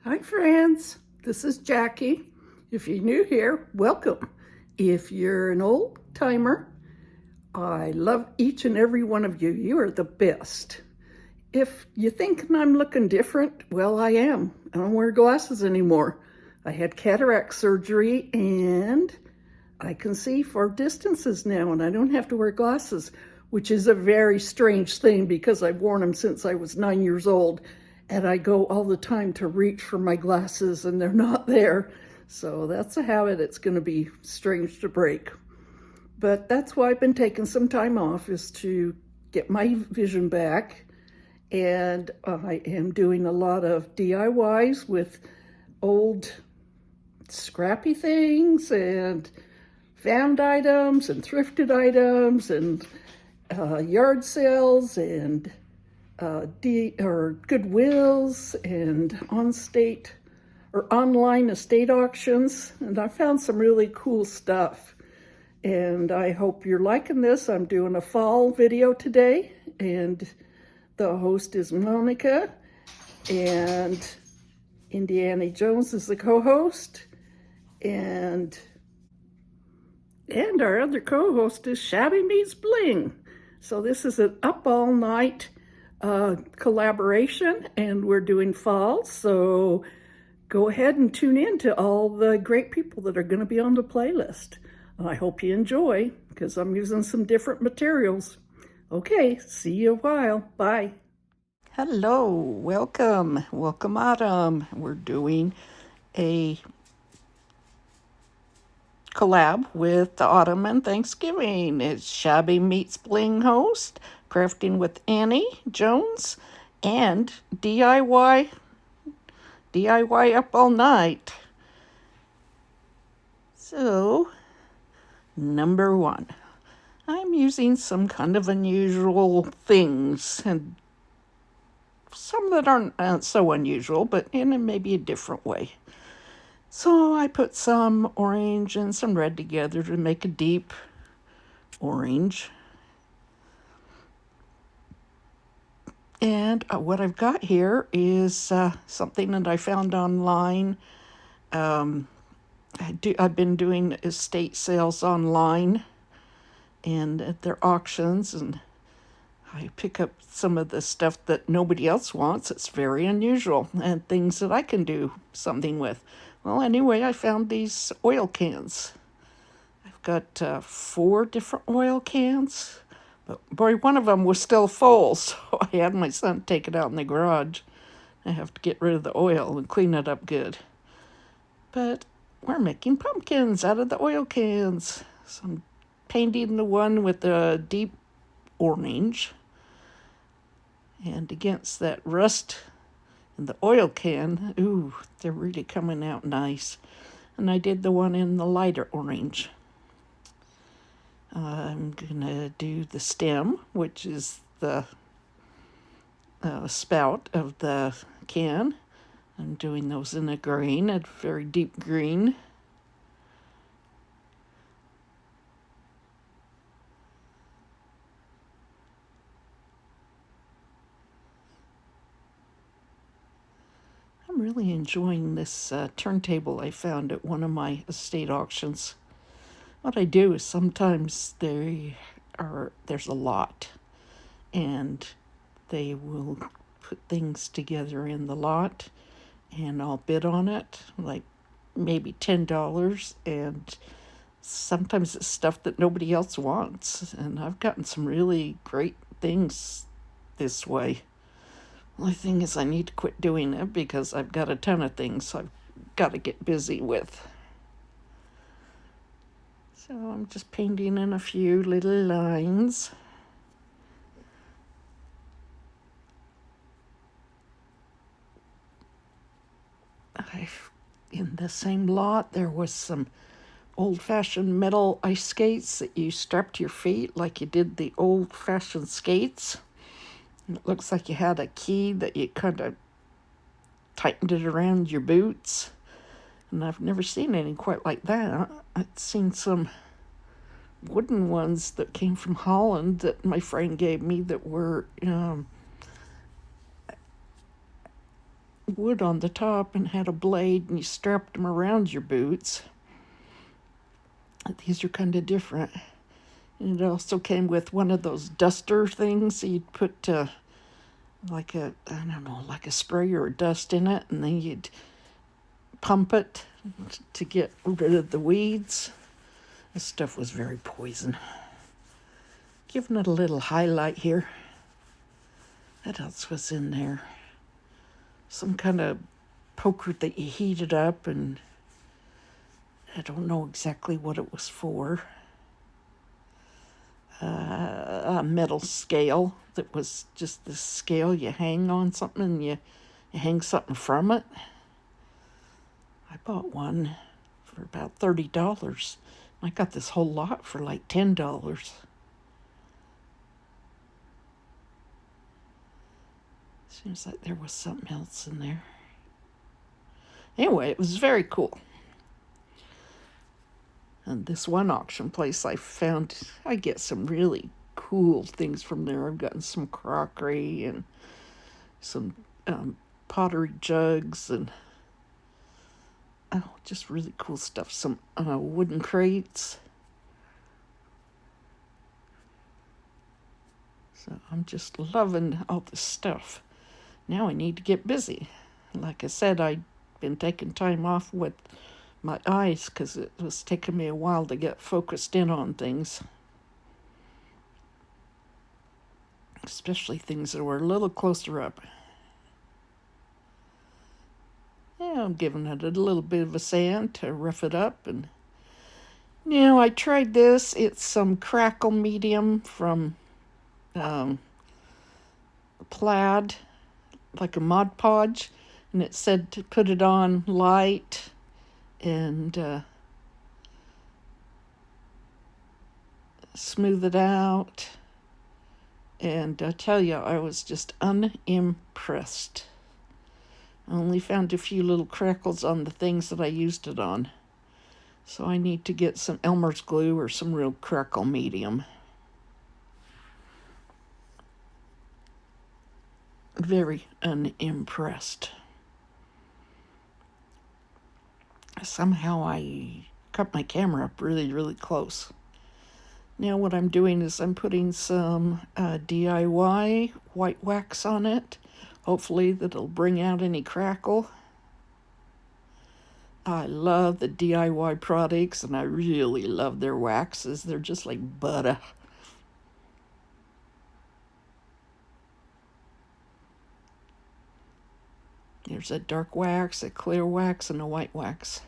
Hi friends, this is Jackie. If you're new here, welcome. If you're an old timer, I love each and every one of you. You are the best. If you think I'm looking different, well, I am. I don't wear glasses anymore. I had cataract surgery and I can see far distances now and I don't have to wear glasses, which is a very strange thing because I've worn them since I was 9 years old. And I go all the time to reach for my glasses and they're not there. So that's a habit it's going to be strange to break. But that's why I've been taking some time off, is to get my vision back. And I am doing a lot of DIYs with old scrappy things and found items and thrifted items and yard sales and Goodwills and on-state or online estate auctions, and I found some really cool stuff. And I hope you're liking this. I'm doing a fall video today, and the host is Monica, and Indiana Jones is the co-host, and our other co-host is Shabby Meets Bling. So this is an up all night collaboration, and we're doing fall, so go ahead and tune in to all the great people that are going to be on the playlist. I hope you enjoy, because I'm using some different materials. Okay, see you a while. Bye. Hello, welcome Autumn. We're doing a collab with the Autumn and Thanksgiving. It's Shabby Meets Bling host, Crafting with Annie Jones, and DIY up all night. So, number one, I'm using some kind of unusual things, and some that aren't so unusual, but in maybe a different way. So I put some orange and some red together to make a deep orange. And what I've got here is something that I found online. I've been doing estate sales online and at their auctions, and I pick up some of the stuff that nobody else wants. It's very unusual, and things that I can do something with. Well, anyway, I found these oil cans. I've got 4 different oil cans. But boy, one of them was still full, so I had my son take it out in the garage. I have to get rid of the oil and clean it up good. But we're making pumpkins out of the oil cans. So I'm painting the one with the deep orange. And against that rust in the oil can, ooh, they're really coming out nice. And I did the one in the lighter orange. I'm gonna do the stem, which is the spout of the can. I'm doing those in a green, a very deep green. I'm really enjoying this turntable I found at one of my estate auctions. What I do is sometimes there's a lot, and they will put things together in the lot, and I'll bid on it, like maybe $10, and sometimes it's stuff that nobody else wants, and I've gotten some really great things this way. The only thing is I need to quit doing it because I've got a ton of things I've got to get busy with. So I'm just painting in a few little lines. In the same lot, there was some old-fashioned metal ice skates that you strap to your feet like you did the old-fashioned skates. And it looks like you had a key that you kind of tightened it around your boots. And I've never seen any quite like that. I've seen some wooden ones that came from Holland that my friend gave me that were wood on the top and had a blade, and you strapped them around your boots. These are kind of different. And it also came with one of those duster things. You'd put like a, I don't know, like a spray or a dust in it, and then you'd pump it to get rid of the weeds. This stuff was very poison. Giving it a little highlight here. What else was in there? Some kind of poker that you heated up, and I don't know exactly what it was for. A metal scale that was just this scale you hang on something, and you hang something from it. I bought one for about $30. I got this whole lot for like $10. Seems like there was something else in there. Anyway, it was very cool. And this one auction place I found, I get some really cool things from there. I've gotten some crockery and some pottery jugs and just really cool stuff. Some wooden crates. So I'm just loving all this stuff. Now I need to get busy. Like I said, I'd been taking time off with my eyes because it was taking me a while to get focused in on things. Especially things that were a little closer up. Yeah, I'm giving it a little bit of a sand to rough it up. And I tried this. It's some crackle medium from Plaid, like a Mod Podge. And it said to put it on light and smooth it out. And I tell you, I was just unimpressed. I only found a few little crackles on the things that I used it on. So I need to get some Elmer's glue or some real crackle medium. Very unimpressed. Somehow I cut my camera up really, really close. Now what I'm doing is I'm putting some DIY white wax on it. Hopefully that'll bring out any crackle. I love the DIY products, and I really love their waxes. They're just like butter. There's a dark wax, a clear wax, and a white wax.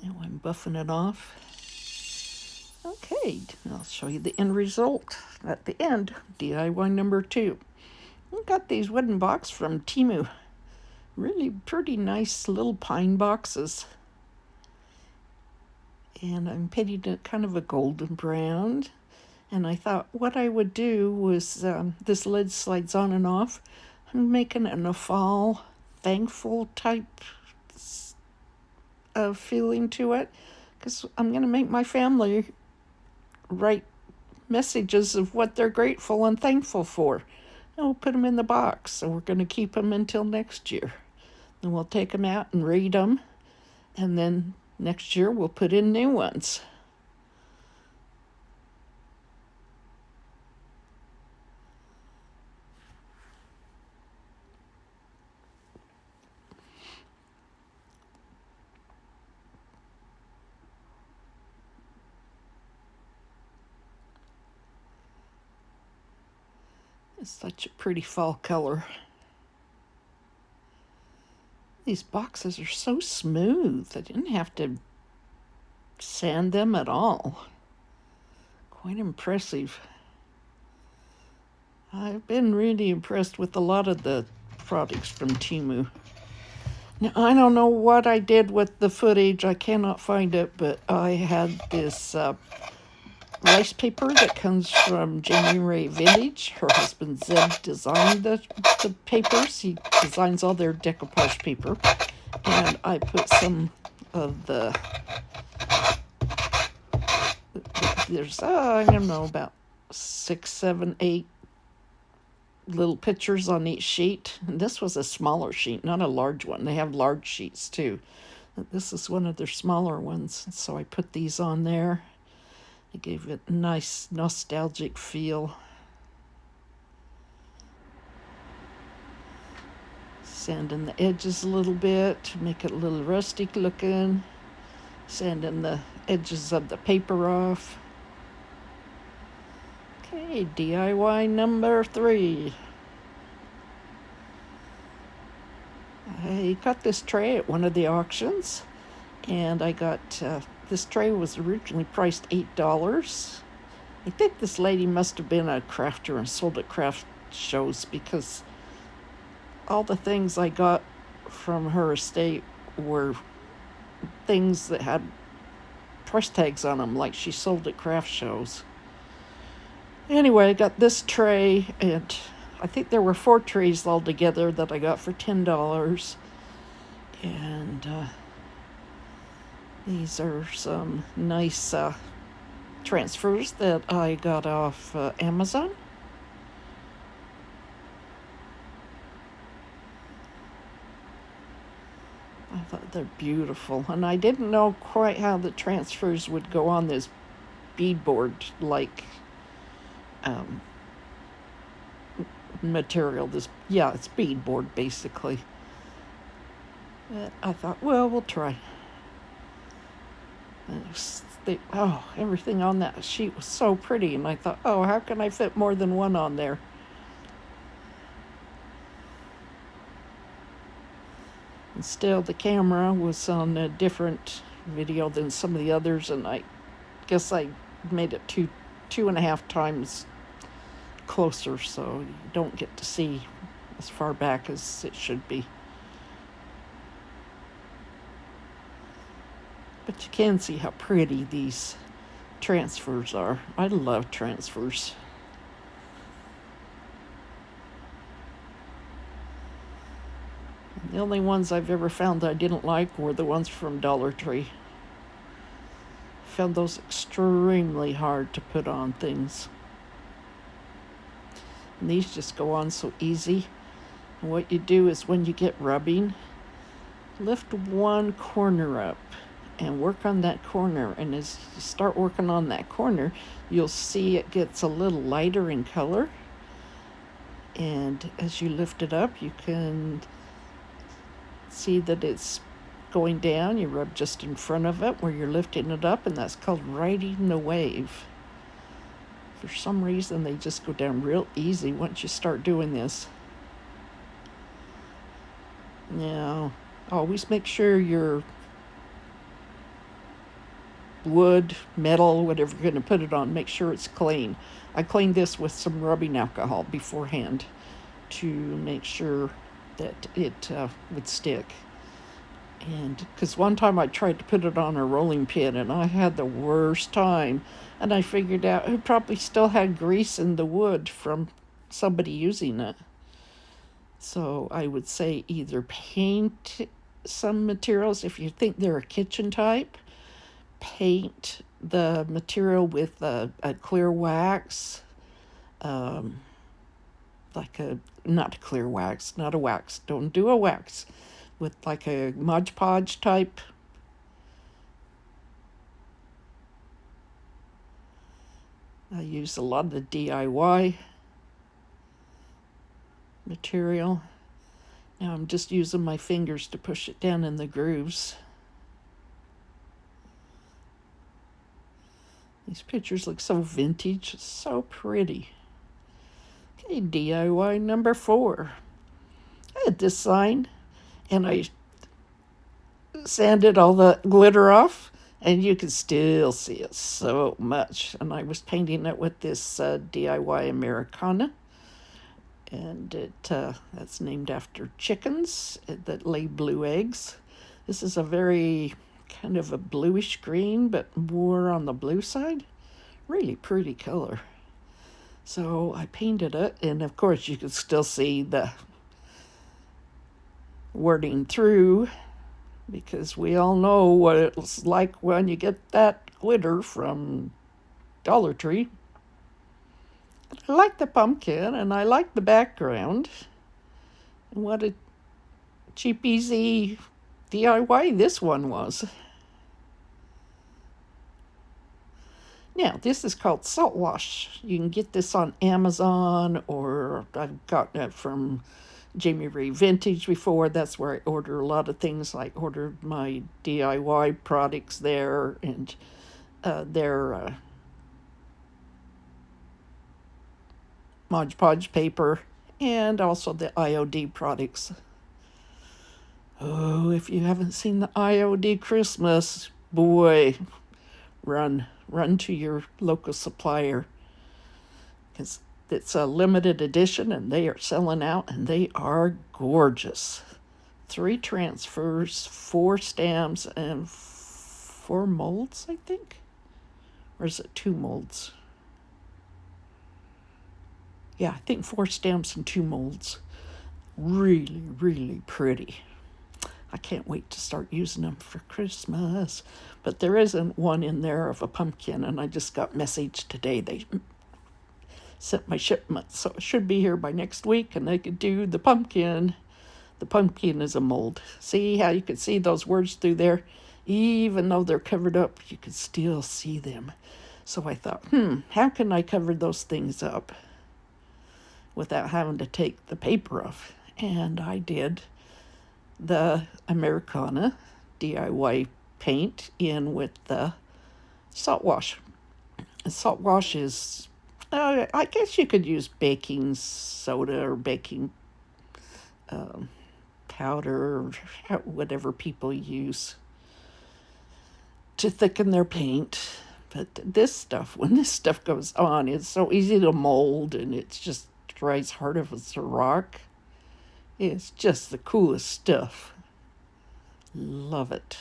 Now I'm buffing it off. Okay, I'll show you the end result at the end. DIY number 2. I got these wooden boxes from Temu. Really pretty nice little pine boxes. And I'm painting it kind of a golden brown. And I thought what I would do was, this lid slides on and off. I'm making it a fall, thankful type of feeling to it. Because I'm going to make my family write messages of what they're grateful and thankful for. And we'll put them in the box. So we're going to keep them until next year. Then we'll take them out and read them. And then next year we'll put in new ones. It's such a pretty fall color. These boxes are so smooth. I didn't have to sand them at all. Quite impressive. I've been really impressed with a lot of the products from Temu. Now, I don't know what I did with the footage. I cannot find it, but I had this rice paper that comes from Jami Ray Vintage. Her husband Zeb designed the papers. He designs all their decoupage paper. And I put some of the There's, I don't know, about 6, 7, 8 little pictures on each sheet. And this was a smaller sheet, not a large one. They have large sheets too. This is one of their smaller ones. So I put these on there. It gave it a nice nostalgic feel. Sanding the edges a little bit to make it a little rustic looking. Sanding the edges of the paper off. Okay, DIY number 3. I got this tray at one of the auctions, and I got, this tray was originally priced $8. I think this lady must have been a crafter and sold at craft shows, because all the things I got from her estate were things that had price tags on them, like she sold at craft shows. Anyway, I got this tray, and I think there were 4 trays altogether that I got for $10. And these are some nice transfers that I got off Amazon. I thought they're beautiful, and I didn't know quite how the transfers would go on this beadboard like material. It's beadboard basically. I thought, well, we'll try. Everything on that sheet was so pretty, and I thought, oh, how can I fit more than one on there? And still, the camera was on a different video than some of the others, and I guess I made it 2.5 times closer, so you don't get to see as far back as it should be. But you can see how pretty these transfers are. I love transfers. The only ones I've ever found that I didn't like were the ones from Dollar Tree. I found those extremely hard to put on things. And these just go on so easy. And what you do is when you get rubbing, lift one corner up and work on that corner. And as you start working on that corner, you'll see it gets a little lighter in color. And as you lift it up, you can see that it's going down. You rub just in front of it where you're lifting it up, and that's called riding the wave. For some reason, they just go down real easy once you start doing this. Now, always make sure your wood, metal, whatever you're going to put it on, make sure it's clean. I cleaned this with some rubbing alcohol beforehand to make sure that it would stick. And because one time I tried to put it on a rolling pin, and I had the worst time. And I figured out it probably still had grease in the wood from somebody using it. So I would say either paint some materials, if you think they're a kitchen type, paint the material with a clear wax, not a clear wax, not a wax. Don't do a wax. With like a Mod Podge type. I use a lot of the DIY material. Now I'm just using my fingers to push it down in the grooves. These pictures look so vintage, so pretty. Okay, DIY number 4. I had this sign, and I sanded all the glitter off, and you can still see it so much. And I was painting it with this DIY Americana, and that's named after chickens that lay blue eggs. This is a very kind of a bluish green, but more on the blue side. Really pretty color. So I painted it, and of course you can still see the wording through, because we all know what it's like when you get that glitter from Dollar Tree. I like the pumpkin, and I like the background. And what a cheap, easy DIY this one was. Now, this is called Salt Wash. You can get this on Amazon, or I've gotten it from Jami Ray Vintage before. That's where I order a lot of things. I ordered my DIY products there, and their Mod Podge paper, and also the IOD products. Oh, if you haven't seen the IOD Christmas, boy, run to your local supplier, because it's a limited edition and they are selling out, and they are gorgeous. 3 transfers, 4 stamps, and 4 molds, I think. Or is it 2 molds? Yeah, I think 4 stamps and 2 molds. Really, really pretty. I can't wait to start using them for Christmas. But there isn't one in there of a pumpkin, and I just got message today. They sent my shipment, so it should be here by next week, and they could do the pumpkin. The pumpkin is a mold. See how you can see those words through there? Even though they're covered up, you can still see them. So I thought, how can I cover those things up without having to take the paper off? And I did the Americana DIY paint in with the salt wash. And salt wash is, I guess you could use baking soda or baking powder, or whatever people use to thicken their paint. But this stuff, when this stuff goes on, it's so easy to mold, and it's just dries hard as a rock. It's just the coolest stuff. Love it.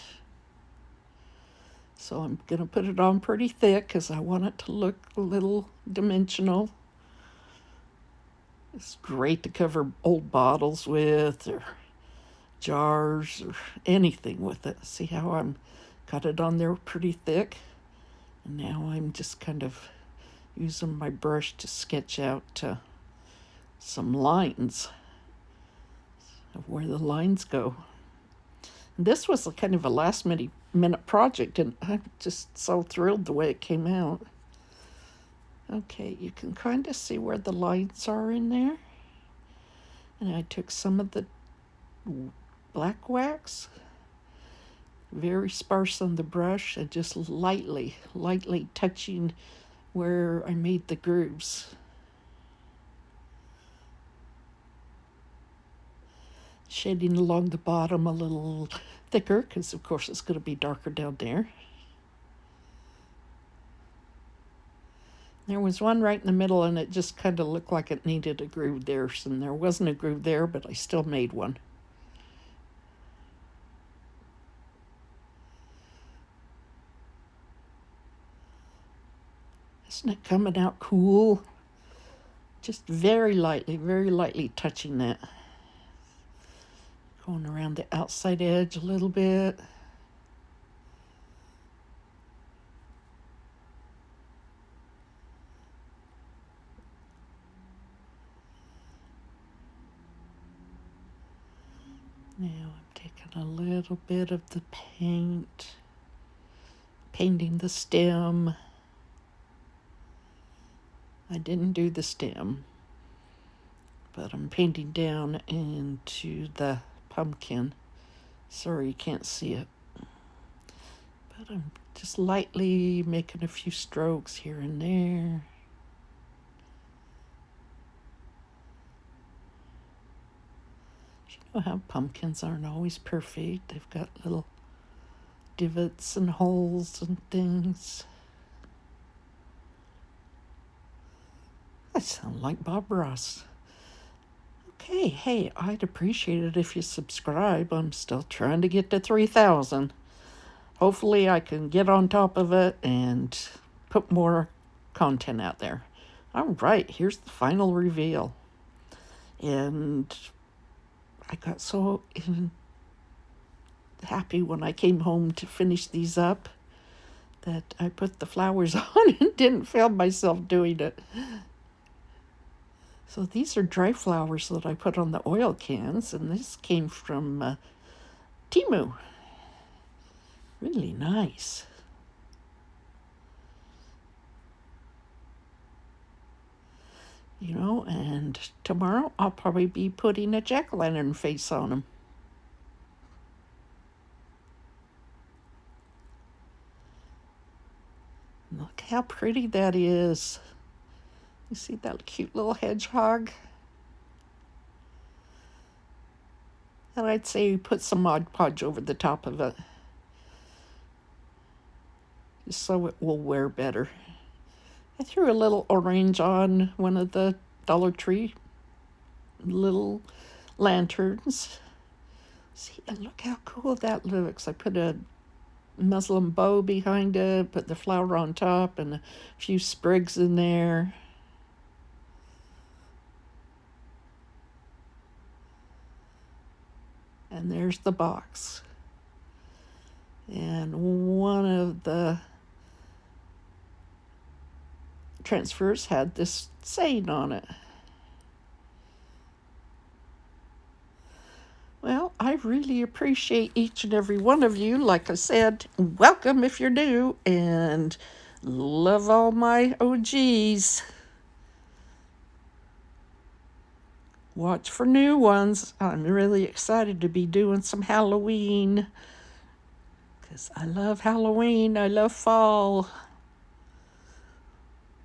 So I'm going to put it on pretty thick because I want it to look a little dimensional. It's great to cover old bottles with, or jars, or anything with it. See how I'm got it on there pretty thick? And now I'm just kind of using my brush to sketch out some lines of where the lines go. And this was kind of a last minute project, and I'm just so thrilled the way it came out. Okay, you can kind of see where the lines are in there. And I took some of the black wax, very sparse on the brush, and just lightly touching where I made the grooves. Shading along the bottom a little thicker, because of course it's going to be darker down there. There was one right in the middle, and it just kind of looked like it needed a groove there, and there wasn't a groove there, but I still made one. Isn't it coming out cool? Just very lightly touching that. Going around the outside edge a little bit. Now I'm taking a little bit of the paint, painting the stem. I didn't do the stem, but I'm painting down into the pumpkin. Sorry you can't see it. But I'm just lightly making a few strokes here and there. You know how pumpkins aren't always perfect. They've got little divots and holes and things. I sound like Bob Ross. Okay, hey, I'd appreciate it if you subscribe. I'm still trying to get to 3,000. Hopefully I can get on top of it and put more content out there. All right, here's the final reveal. And I got so happy when I came home to finish these up that I put the flowers on and didn't film myself doing it. So these are dry flowers that I put on the oil cans, and this came from Temu. Really nice. You know, and tomorrow I'll probably be putting a jack-o'-lantern face on them. Look how pretty that is. You see that cute little hedgehog? And I'd say put some Mod Podge over the top of it, just so it will wear better. I threw a little orange on one of the Dollar Tree little lanterns. See, and look how cool that looks. I put a muslin bow behind it, put the flower on top, and a few sprigs in there. And there's the box. And one of the transfers had this saying on it. Well, I really appreciate each and every one of you. Like I said, welcome if you're new, and love all my OGs. Watch for new ones. I'm really excited to be doing some Halloween, because I love Halloween. I love fall.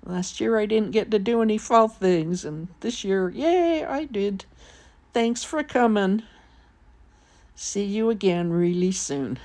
Last year I didn't get to do any fall things, and this year, yay, I did. Thanks for coming. See you again really soon.